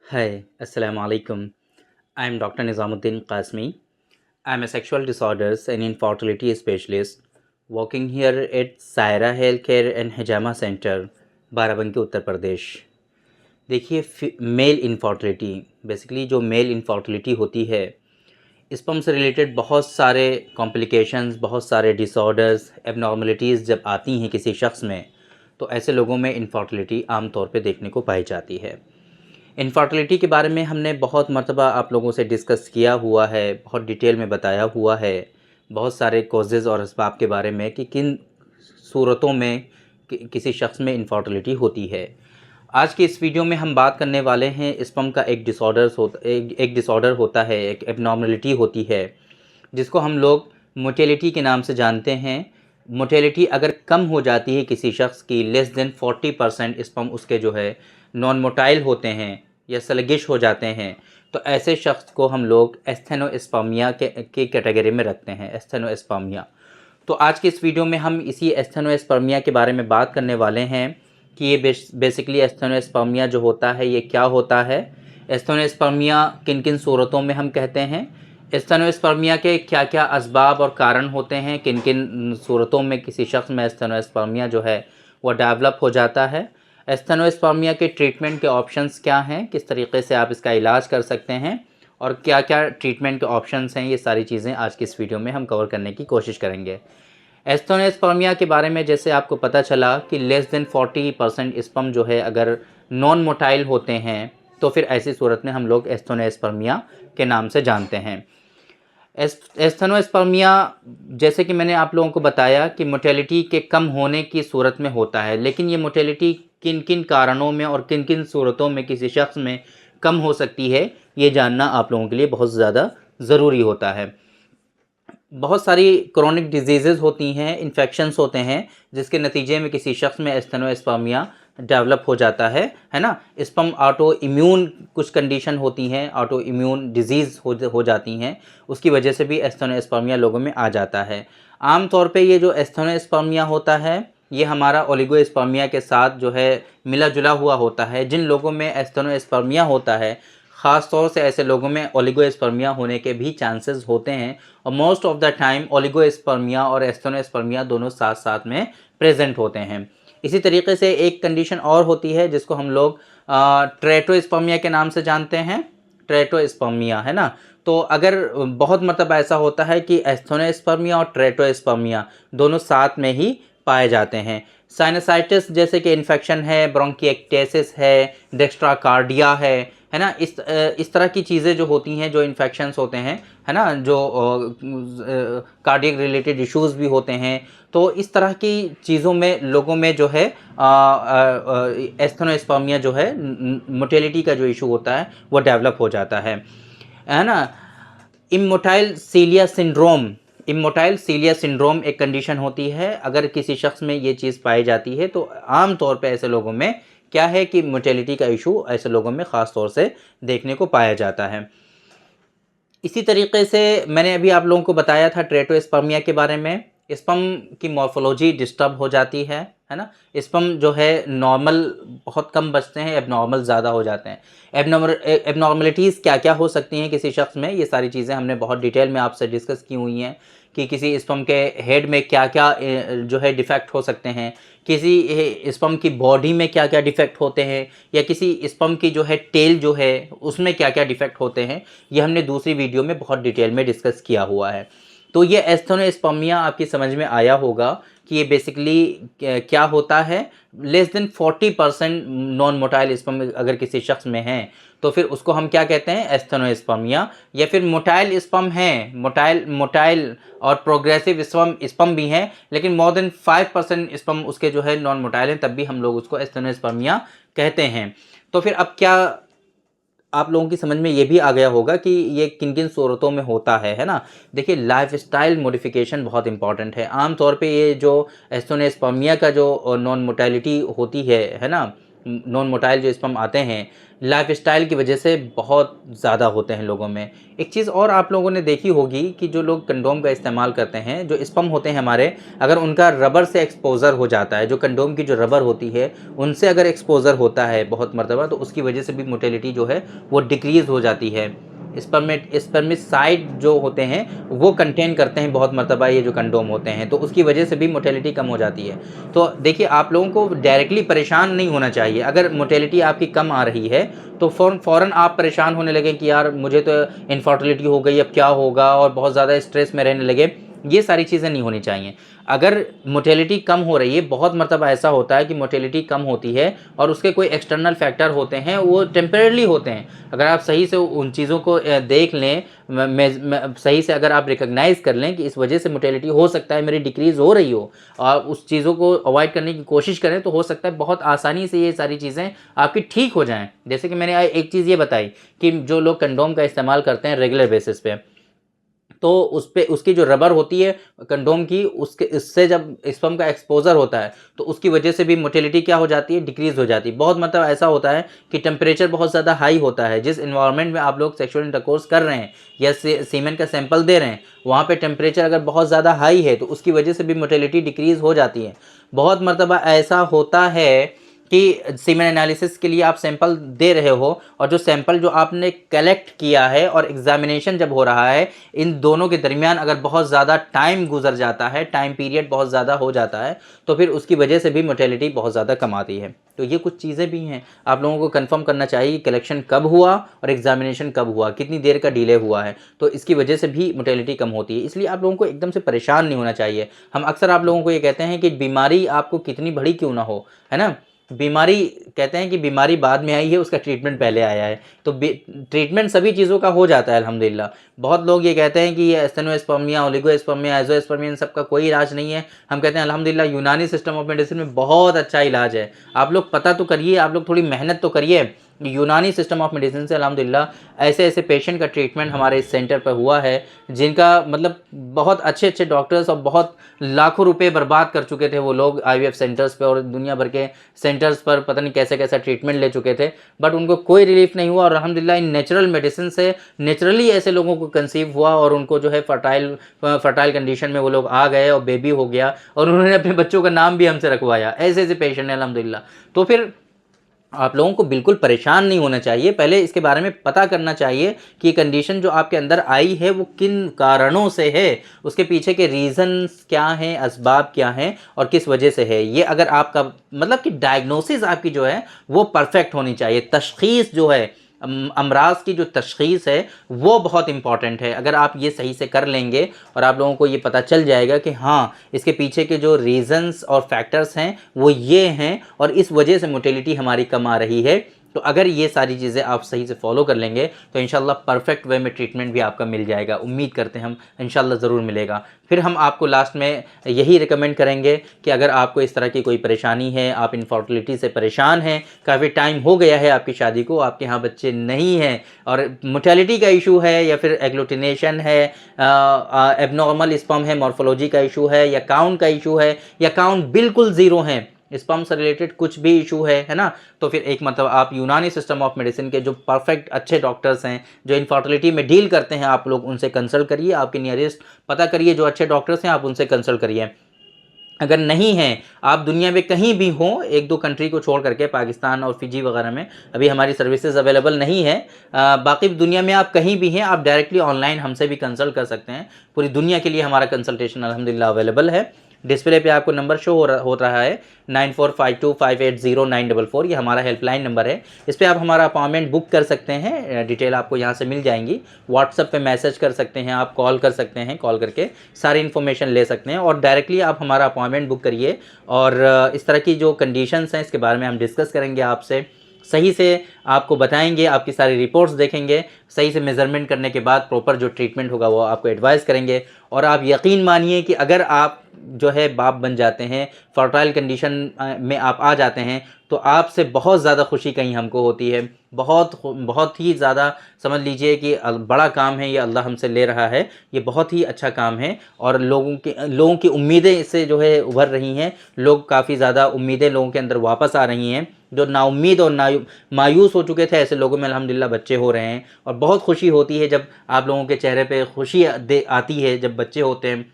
Hi, Assalamu alaikum. I am Dr. Nizamuddin Qasmi. I am a sexual disorders and infertility specialist working here at Saira Healthcare and Hijama Center, Barabanki Uttar Pradesh. देखिए male infertility basically जो male infertility होती है sperm से related बहुत सारे complications, बहुत सारे disorders, abnormalities जब आती हैं किसी शख्स में तो ऐसे लोगों में इनफर्टिलिटी आम तौर पे देखने को पाई जाती है। इनफर्टिलिटी के बारे में हमने बहुत मर्तबा आप लोगों से डिस्कस किया हुआ है, बहुत डिटेल में बताया हुआ है, बहुत सारे कॉजेज़ और असबाब के बारे में कि किन सूरतों में किसी शख्स में इनफर्टिलिटी होती है। आज की इस वीडियो में हम बात करने वाले हैं स्पर्म का एक डिसऑर्डर होता है, एक एबनॉर्मलिटी होती है जिसको हम लोग मोटेलिटी के नाम से जानते हैं। मोटेलिटी अगर कम हो जाती है किसी शख्स की, लेस देन 40% स्पर्म उसके जो है नॉन मोटाइल होते हैं या स्लगिश हो जाते हैं, तो ऐसे शख्स को हम लोग एस्थेनोस्पर्मिया के कैटेगरी में रखते हैं, एस्थेनोस्पर्मिया। तो आज की इस वीडियो में हम इसी एस्थेनोस्पर्मिया के बारे में बात करने वाले हैं कि ये बेसिकली एस्थेनोस्पर्मिया जो होता है ये क्या होता है, एस्थेनोस्पर्मिया किन किन सूरतों में हम कहते हैं, एस्थेनोस्पर्मिया के क्या क्या असबाब और कारण होते हैं, किन किन सूरतों में किसी शख्स में एस्थेनोस्पर्मिया जो है वो डेवलप हो जाता है, एस्थेनोस्पर्मिया के ट्रीटमेंट के ऑप्शंस क्या हैं, किस तरीके से आप इसका इलाज कर सकते हैं और क्या क्या ट्रीटमेंट के ऑप्शंस हैं, ये सारी चीज़ें आज की इस वीडियो में हम कवर करने की कोशिश करेंगे। एस्थेनोस्पर्मिया के बारे में जैसे आपको पता चला कि लेस देन 40% स्पर्म जो है अगर नॉन मोटाइल होते हैं तो फिर ऐसी सूरत में हम लोग एस्थेनोस्पर्मिया के नाम से जानते हैं। एस्थेनोस्पर्मिया जैसे कि मैंने आप लोगों को बताया कि मोटेलिटी के कम होने की सूरत में होता है, लेकिन ये मोटेलिटी किन किन कारणों में और किन किन सूरतों में किसी शख्स में कम हो सकती है ये जानना आप लोगों के लिए बहुत ज़्यादा ज़रूरी होता है। बहुत सारी क्रोनिक डिजीज़ेज़ होती हैं, इन्फेक्शंस होते हैं जिसके नतीजे में किसी शख्स में एस्थेनोस्पर्मिया डेवलप हो जाता है ना। स्पर्म ऑटो इम्यून कुछ कंडीशन होती हैं, ऑटो इम्यून डिजीज़ हो जाती हैं, उसकी वजह से भी एस्थेनोस्पर्मिया लोगों में आ जाता है। आम तौर पे ये जो एस्थेनोस्पर्मिया होता है ये हमारा ओलिगोस्पर्मिया के साथ जो है मिला जुला हुआ होता है। जिन लोगों में एस्थेनोस्पर्मिया होता है ख़ास तौर से ऐसे लोगों में ओलिगोस्पर्मिया होने के भी चांसेस होते हैं और most of the time oligospermia और एस्थेनोस्पर्मिया दोनों साथ साथ में प्रेजेंट होते हैं। इसी तरीके से एक कंडीशन और होती है जिसको हम लोग ट्रेटोस्पर्मिया के नाम से जानते हैं, ट्रेटोस्पर्मिया, है ना। तो अगर बहुत मतलब ऐसा होता है कि एस्थेनोस्पर्मिया और ट्रेटोस्पर्मिया दोनों साथ में ही पाए जाते हैं। साइनसाइटिस जैसे कि इन्फेक्शन है, ब्रोंकिएक्टेसिस है, डेक्स्ट्राकार्डिया है ना, इस तरह की चीज़ें जो होती हैं, जो इन्फेक्शंस होते हैं, है ना, जो कार्डियक रिलेटेड इश्यूज़ भी होते हैं, तो इस तरह की चीज़ों में लोगों में जो है एस्थेनोस्पर्मिया जो है मोटेलिटी का जो इशू होता है वो डेवलप हो जाता है ना। इमोटाइल सीलिया सिंड्रोम एक कंडीशन होती है। अगर किसी शख्स में ये चीज़ पाई जाती है तो आम तौर पे ऐसे लोगों में क्या है कि मोटेलिटी का इशू ऐसे लोगों में ख़ास तौर से देखने को पाया जाता है। इसी तरीके से मैंने अभी आप लोगों को बताया था ट्रेटोस्पर्मिया के बारे में, स्पर्म की मॉर्फोलॉजी डिस्टर्ब हो जाती है ना। स्पर्म जो है नॉर्मल बहुत कम बचते हैं, एबनॉर्मल ज़्यादा हो जाते हैं। एबनॉर्मलिटीज़ क्या क्या हो सकती हैं किसी शख्स में, ये सारी चीज़ें हमने बहुत डिटेल में आपसे डिस्कस की हुई हैं कि किसी स्पर्म के हेड में क्या क्या जो है डिफेक्ट हो सकते हैं, किसी स्पर्म की बॉडी में क्या क्या डिफेक्ट होते हैं, या किसी स्पर्म की जो है टेल जो है उसमें क्या क्या डिफेक्ट होते हैं, ये हमने दूसरी वीडियो में बहुत डिटेल में डिस्कस किया हुआ है। तो ये एस्थेनोस्पर्मिया आपकी समझ में आया होगा कि ये बेसिकली क्या होता है। Less than 40% non motile sperm अगर किसी शख्स में है तो फिर उसको हम क्या कहते हैं, एस्थेनोस्पर्मिया। या फिर मोटाइल स्पर्म है, मोटाइल और प्रोग्रेसिव स्पर्म भी हैं, लेकिन मोर देन 5% स्पर्म उसके जो है नॉन मोटाइल हैं, तब भी हम लोग उसको एस्थेनोस्पर्मिया कहते हैं। तो फिर अब क्या आप लोगों की समझ में ये भी आ गया होगा कि ये किन किन सूरतों में होता है ना। देखिए लाइफस्टाइल मॉडिफिकेशन बहुत इंपॉर्टेंट है। आम तौर पे ये जो एस्थेनोस्पर्मिया का जो नॉन मोटालिटी होती है ना, नॉन मोटाइल जो स्पर्म आते हैं, लाइफस्टाइल की वजह से बहुत ज़्यादा होते हैं लोगों में। एक चीज़ और आप लोगों ने देखी होगी कि जो लोग कंडोम का इस्तेमाल करते हैं, जो स्पर्म होते हैं हमारे, अगर उनका रबर से एक्सपोज़र हो जाता है, जो कंडोम की जो रबर होती है उनसे अगर एक्सपोज़र होता है बहुत मर्तबा, तो उसकी वजह से भी मोटिलिटी जो है वो डिक्रीज़ हो जाती है। स्पर्मिसाइड जो होते हैं वो कंटेन करते हैं बहुत मर्तबा ये जो कंडोम होते हैं, तो उसकी वजह से भी मोटिलिटी कम हो जाती है। तो देखिए, आप लोगों को डायरेक्टली परेशान नहीं होना चाहिए। अगर मोटिलिटी आपकी कम आ रही है तो फ़ौरन आप परेशान होने लगें कि यार मुझे तो इनफर्टिलिटी हो गई, अब क्या होगा, और बहुत ज़्यादा स्ट्रेस में रहने लगे। ये सारी चीज़ें नहीं होनी चाहिए। अगर मोटिलिटी कम हो रही है, बहुत मर्तबा ऐसा होता है कि मोटिलिटी कम होती है और उसके कोई एक्सटर्नल फैक्टर होते हैं, वो टेम्परेरी होते हैं। अगर आप सही से उन चीज़ों को देख लें, सही से अगर आप रिकग्नाइज़ कर लें कि इस वजह से मोटिलिटी हो सकता है मेरी डिक्रीज़ हो रही हो, और उस चीज़ों को अवॉइड करने की कोशिश करें, तो हो सकता है बहुत आसानी से ये सारी चीज़ें आपकी ठीक हो जाएँ। जैसे कि मैंने एक चीज़ ये बताई कि जो लोग कंडोम का इस्तेमाल करते हैं रेगुलर बेसिस पे, तो उस पे उसकी जो रबर होती है कंडोम की, उसके इससे जब स्पर्म का एक्सपोज़र होता है तो उसकी वजह से भी मोटिलिटी क्या हो जाती है, डिक्रीज़ हो जाती है। बहुत मतलब ऐसा होता है कि टेम्परेचर बहुत ज़्यादा हाई होता है, जिस एनवायरनमेंट में आप लोग सेक्सुअल इंटरकोर्स कर रहे हैं या सीमेन का सैंपल दे रहे हैं, वहाँ पे टेम्परेचर अगर बहुत ज़्यादा हाई है तो उसकी वजह से भी मोटिलिटी डिक्रीज़ हो जाती है। बहुत मर्तबा ऐसा होता है कि सीमेन एनालिसिस के लिए आप सैंपल दे रहे हो, और जो सैंपल जो आपने कलेक्ट किया है और एग्जामिनेशन जब हो रहा है, इन दोनों के दरमियान अगर बहुत ज़्यादा टाइम गुजर जाता है, टाइम पीरियड बहुत ज़्यादा हो जाता है, तो फिर उसकी वजह से भी मोटिलिटी बहुत ज़्यादा कम आती है। तो ये कुछ चीज़ें भी हैं, आप लोगों को कंफर्म करना चाहिए कि कलेक्शन कब हुआ और एग्जामिनेशन कब हुआ, कितनी देर का डिले हुआ है, तो इसकी वजह से भी मोटिलिटी कम होती है। इसलिए आप लोगों को एकदम से परेशान नहीं होना चाहिए। हम अक्सर आप लोगों को ये कहते हैं कि बीमारी आपको कितनी बड़ी क्यों ना हो, है ना, बीमारी, कहते हैं कि बीमारी बाद में आई है, उसका ट्रीटमेंट पहले आया है। तो ट्रीटमेंट सभी चीज़ों का हो जाता है अल्हम्दुलिल्लाह। बहुत लोग ये कहते हैं कि ये स्टेनोस्पर्मिया, ओलिगोस्पर्मिया, एज़ोस्पर्मिया, इन सब का कोई इलाज नहीं है। हम कहते हैं अल्हम्दुलिल्लाह यूनानी सिस्टम ऑफ मेडिसिन में बहुत अच्छा इलाज है। आप लोग पता तो करिए, आप लोग थोड़ी मेहनत तो करिए। यूनानी सिस्टम ऑफ मेडिसिन से अल्हम्दुलिल्लाह ऐसे ऐसे पेशेंट का ट्रीटमेंट हमारे इस सेंटर पर हुआ है, जिनका मतलब बहुत अच्छे अच्छे डॉक्टर्स और बहुत लाखों रुपए बर्बाद कर चुके थे वो लोग आईवीएफ सेंटर्स पे और दुनिया भर के सेंटर्स पर, पता नहीं कैसे कैसा ट्रीटमेंट ले चुके थे, बट उनको कोई रिलीफ नहीं हुआ। और अल्हम्दुलिल्लाह इन नेचुरल मेडिसिन से नेचुरली ऐसे लोगों को कंसीव हुआ और उनको जो है फर्टाइल कंडीशन में वो लोग आ गए और बेबी हो गया, और उन्होंने अपने बच्चों का नाम भी हमसे रखवाया। ऐसे ऐसे पेशेंट हैं अल्हम्दुलिल्लाह। तो फिर आप लोगों को बिल्कुल परेशान नहीं होना चाहिए। पहले इसके बारे में पता करना चाहिए कि कंडीशन जो आपके अंदर आई है वो किन कारणों से है, उसके पीछे के रीज़न्स क्या हैं, असबाब क्या हैं और किस वजह से है। ये अगर आपका मतलब कि डायग्नोसिस आपकी जो है वो परफेक्ट होनी चाहिए। तशख़ीस जो है, अमराज की जो तशख़ीस है वो बहुत इंपॉर्टेंट है। अगर आप ये सही से कर लेंगे और आप लोगों को ये पता चल जाएगा कि हाँ, इसके पीछे के जो रीज़न्स और फैक्टर्स हैं वो ये हैं और इस वजह से मोटिलिटी हमारी कम आ रही है, तो अगर ये सारी चीज़ें आप सही से फॉलो कर लेंगे तो इंशाल्लाह परफेक्ट वे में ट्रीटमेंट भी आपका मिल जाएगा। उम्मीद करते हैं हम, इंशाल्लाह ज़रूर मिलेगा। फिर हम आपको लास्ट में यही रिकमेंड करेंगे कि अगर आपको इस तरह की कोई परेशानी है, आप इनफर्टिलिटी से परेशान हैं, काफ़ी टाइम हो गया है आपकी शादी को, आपके यहाँ बच्चे नहीं हैं और मोर्टेलिटी का इशू है या फिर एग्लूटिनेशन है, एबनॉर्मल स्पर्म है, मॉर्फोलॉजी का इशू है, या काउंट का इशू है, या काउंट बिल्कुल ज़ीरो है, स्पर्म से रिलेटेड कुछ भी इशू है ना, तो फिर एक मतलब आप यूनानी सिस्टम ऑफ मेडिसिन के जो परफेक्ट अच्छे डॉक्टर्स हैं जो इनफर्टिलिटी में डील करते हैं, आप लोग उनसे कंसल्ट करिए। आपके नियरेस्ट पता करिए जो अच्छे डॉक्टर्स हैं, आप उनसे कंसल्ट करिए। अगर नहीं हैं, आप दुनिया में कहीं भी हों, एक दो कंट्री को छोड़ करके, पाकिस्तान और फिजी वगैरह में अभी हमारी सर्विसेज अवेलेबल नहीं है, बाकी दुनिया में आप कहीं भी हैं, आप डायरेक्टली ऑनलाइन हमसे भी कंसल्ट कर सकते हैं। पूरी दुनिया के लिए हमारा कंसल्टेशन अल्हम्दुलिल्लाह अवेलेबल है। डिस्प्ले पे आपको नंबर शो हो रहा है 9452580944, ये हमारा हेल्पलाइन नंबर है। इस पर आप हमारा अपॉइंटमेंट बुक कर सकते हैं, डिटेल आपको यहाँ से मिल जाएंगी। व्हाट्सएप पे मैसेज कर सकते हैं, आप कॉल कर सकते हैं, कॉल करके सारी इन्फॉर्मेशन ले सकते हैं और डायरेक्टली आप हमारा अपॉइंटमेंट बुक करिए। और इस तरह की जो कंडीशंस हैं इसके बारे में हम डिस्कस करेंगे आपसे, सही से आपको बताएंगे, आपकी सारी रिपोर्ट्स देखेंगे, सही से मेज़रमेंट करने के बाद प्रॉपर जो ट्रीटमेंट होगा वो आपको एडवाइस करेंगे। और आप यकीन मानिए कि अगर आप जो है बाप बन जाते हैं, फर्टाइल कंडीशन में आप आ जाते हैं, तो आपसे बहुत ज़्यादा खुशी कहीं हमको होती है, बहुत ही ज़्यादा समझ लीजिए कि बड़ा काम है ये अल्लाह हमसे ले रहा है, ये बहुत ही अच्छा काम है। और लोगों की उम्मीदें इससे जो है उभर रही हैं, लोग काफ़ी ज़्यादा उम्मीदें लोगों के अंदर वापस आ रही हैं। जो नाउम्मीद और मायूस हो चुके थे, ऐसे लोगों में अल्हम्दुलिल्लाह बच्चे हो रहे हैं। और बहुत खुशी होती है जब आप लोगों के चेहरे पे खुशी आती है जब बच्चे होते हैं,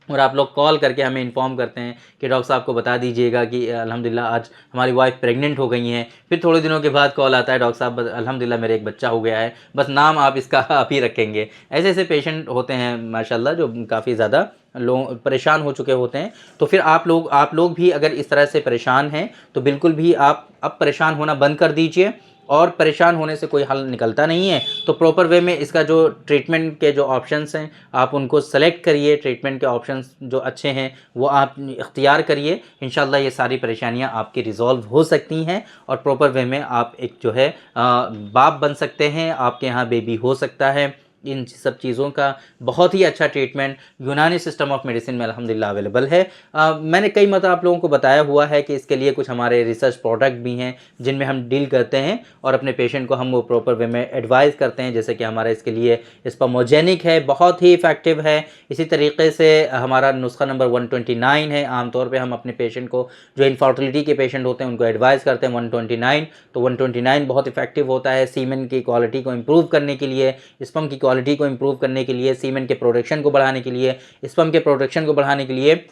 और आप लोग कॉल करके हमें इन्फॉर्म करते हैं कि डॉक्टर साहब को बता दीजिएगा कि अल्हम्दुलिल्लाह आज हमारी वाइफ प्रेग्नेंट हो गई हैं। फिर थोड़े दिनों के बाद कॉल आता है, डॉक्टर साहब अल्हम्दुलिल्लाह मेरे एक बच्चा हो गया है, बस नाम आप इसका आप ही रखेंगे। ऐसे ऐसे पेशेंट होते हैं माशाल्लाह जो काफ़ी ज़्यादा लोग परेशान हो चुके होते हैं। तो फिर आप लोग भी अगर इस तरह से परेशान हैं तो बिल्कुल भी आप अब परेशान होना बंद कर दीजिए, और परेशान होने से कोई हल निकलता नहीं है। तो प्रॉपर वे में इसका जो ट्रीटमेंट के जो ऑप्शंस हैं आप उनको सेलेक्ट करिए, ट्रीटमेंट के ऑप्शंस जो अच्छे हैं वो आप इख्तियार करिए। इंशाल्लाह ये सारी परेशानियां आपकी रिज़ॉल्व हो सकती हैं, और प्रॉपर वे में आप एक जो है बाप बन सकते हैं, आपके यहाँ बेबी हो सकता है। इन सब चीज़ों का बहुत ही अच्छा ट्रीटमेंट यूनानी सिस्टम ऑफ मेडिसिन में अल्हम्दुलिल्लाह अवेलेबल है। मैंने कई मरतबा आप लोगों को बताया हुआ है कि इसके लिए कुछ हमारे रिसर्च प्रोडक्ट भी हैं जिनमें हम डील करते हैं, और अपने पेशेंट को हम वो प्रॉपर वे में एडवाइस करते हैं। जैसे कि हमारा इसके लिए स्पर्मोजेनिक है, बहुत ही इफ़ेक्टिव है। इसी तरीके से हमारा नुस्खा नंबर 129 है। आमतौर पर हम अपने पेशेंट को, जो इनफर्टिलिटी के पेशेंट होते हैं, उनको एडवाइस करते हैं 129। तो 129 बहुत इफेक्टिव होता है सीमेन की क्वालिटी को इम्प्रूव करने के लिए, स्पर्म की क्वालिटी को इम्प्रूव करने के लिए, सीमेन के प्रोडक्शन को बढ़ाने के लिए, स्पर्म के प्रोडक्शन को बढ़ाने के लिए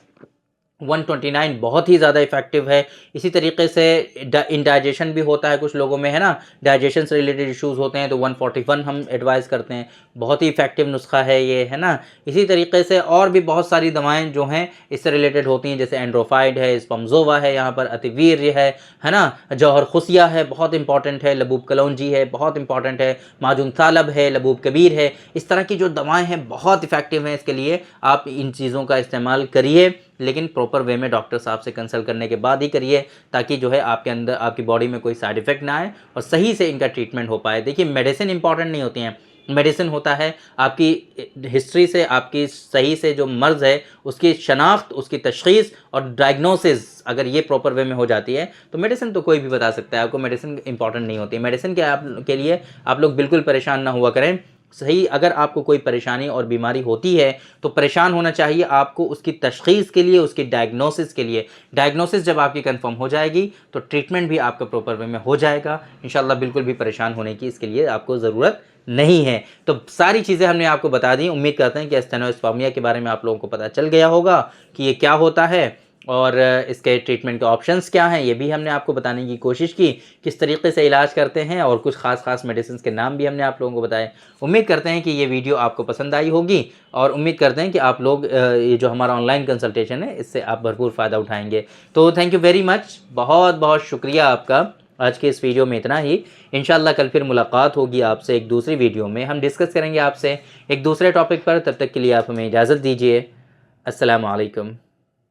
129 बहुत ही ज़्यादा इफेक्टिव है। इसी तरीके से इंडाइजेशन भी होता है कुछ लोगों में, है ना, डाइजेशन से रिलेटेड इश्यूज़ होते हैं, तो 141 हम एडवाइस करते हैं। बहुत ही इफेक्टिव नुस्खा है ये, है ना। इसी तरीके से और भी बहुत सारी दवाएं जो हैं इससे रिलेटेड होती हैं, जैसे एंड्रोफाइड है, स्पमजोवा है, यहाँ पर अतिवीर है ना, जौहर खुसिया है, बहुत इंपॉर्टेंट है, लबूब कलौंजी है, बहुत इंपॉर्टेंट है, माजून तालब है, लबूब कबीर है। इस तरह की जो दवाएँ हैं बहुत इफेक्टिव हैं। इसके लिए आप इन चीज़ों का इस्तेमाल करिए, लेकिन प्रॉपर वे में डॉक्टर साहब से कंसल्ट करने के बाद ही करिए, ताकि जो है आपके अंदर, आपकी बॉडी में कोई साइड इफ़ेक्ट ना आए और सही से इनका ट्रीटमेंट हो पाए। देखिए, मेडिसिन इंपॉर्टेंट नहीं होती हैं, मेडिसिन होता है आपकी हिस्ट्री से, आपकी सही से जो मर्ज़ है उसकी शनाख्त, उसकी तशख़ीस और डायग्नोसिस अगर ये प्रॉपर वे में हो जाती है तो मेडिसिन तो कोई भी बता सकता है आपको। मेडिसिन इंपॉर्टेंट नहीं होती है। मेडिसिन के लिए आप लोग बिल्कुल परेशान ना हुआ करें। सही, अगर आपको कोई परेशानी और बीमारी होती है तो परेशान होना चाहिए आपको उसकी तशख़ीस के लिए, उसकी डायग्नोसिस के लिए। डायग्नोसिस जब आपकी कंफर्म हो जाएगी तो ट्रीटमेंट भी आपका प्रॉपर वे में हो जाएगा इंशाल्लाह। बिल्कुल भी परेशान होने की इसके लिए आपको ज़रूरत नहीं है। तो सारी चीज़ें हमने आपको बता दी। उम्मीद करते हैं कि स्टेनोस्पर्मिया के बारे में आप लोगों को पता चल गया होगा कि ये क्या होता है और इसके ट्रीटमेंट के ऑप्शंस क्या हैं, ये भी हमने आपको बताने की कोशिश की, किस तरीके से इलाज करते हैं, और कुछ ख़ास मेडिसिन के नाम भी हमने आप लोगों को बताए। उम्मीद करते हैं कि ये वीडियो आपको पसंद आई होगी, और उम्मीद करते हैं कि आप लोग ये जो हमारा ऑनलाइन कंसल्टेशन है इससे आप भरपूर फ़ायदा उठाएंगे। तो थैंक यू वेरी मच, बहुत बहुत शुक्रिया आपका। आज के इस वीडियो में इतना ही। इंशाल्लाह कल फिर मुलाकात होगी आपसे एक दूसरी वीडियो में। हम डिस्कस करेंगे आपसे एक दूसरे टॉपिक पर। तब तक के लिए आप हमें इजाज़त दीजिए। अस्सलामु अलैकुम।